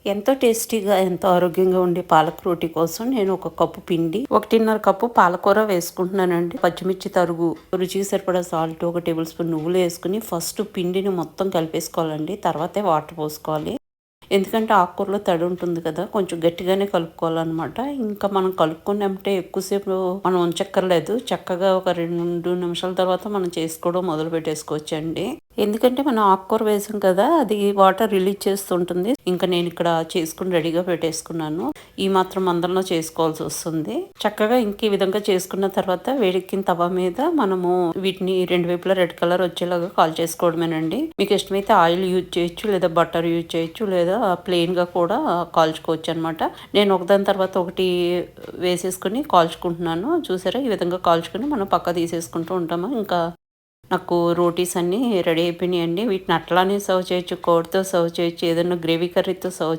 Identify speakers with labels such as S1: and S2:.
S1: ఎంతో టేస్టీగా ఎంతో ఆరోగ్యంగా ఉండే పాలక రోటి కోసం నేను ఒక కప్పు పిండి 1.5 కప్పు పాలకూర వేసుకుంటున్నానండి. పచ్చిమిర్చి తరుగు, రుచికి సరిపడా సాల్ట్, 1 టేబుల్ స్పూన్ నువ్వులు వేసుకుని ఫస్ట్ పిండిని మొత్తం కలిపేసుకోవాలండి. తర్వాతే వాటర్ పోసుకోవాలి. ఎందుకంటే ఆకుకూరలో తడి ఉంటుంది కదా, కొంచెం గట్టిగానే కలుపుకోవాలన్నమాట. ఇంకా మనం కలుపుకున్నామంటే ఎక్కువసేపు మనం ఉంచక్కర్లేదు. చక్కగా ఒక 2 నిమిషాల తర్వాత మనం చేసుకోవడం మొదలు పెట్టేసుకోవచ్చండి. ఎందుకంటే మనం ఆకుకూర వేసాం కదా, అది వాటర్ రిలీజ్ చేస్తుంటుంది. ఇంకా నేను ఇక్కడ చేసుకుని రెడీగా పెట్టేసుకున్నాను. ఈ మాత్రం మందంలో చేసుకోవాల్సి వస్తుంది. చక్కగా ఇంక ఈ విధంగా చేసుకున్న తర్వాత వేడెక్కిన తవ మీద మనము వీటిని 2 వైపులా రెడ్ కలర్ వచ్చేలాగా కాల్ చేసుకోవడమేనండి. మీకు ఇష్టమైతే ఆయిల్ యూజ్ చేయొచ్చు, లేదా బటర్ యూజ్ చేయొచ్చు, లేదా ప్లెయిన్ గా కూడా కాల్చుకోవచ్చు అనమాట. నేను ఒకదాని తర్వాత ఒకటి వేసేసుకుని కాల్చుకుంటున్నాను. చూసారా, ఈ విధంగా కాల్చుకుని మనం పక్క తీసేసుకుంటూ ఉంటాము. ఇంకా నాకు రోటీస్ అన్నీ రెడీ అయిపోయినాయండి. వీటిని అట్లానే సర్వ్ చేయొచ్చు, కర్డ్‌తో సర్వ్ చేయొచ్చు, ఏదైనా గ్రేవీ కర్రీతో సర్వ్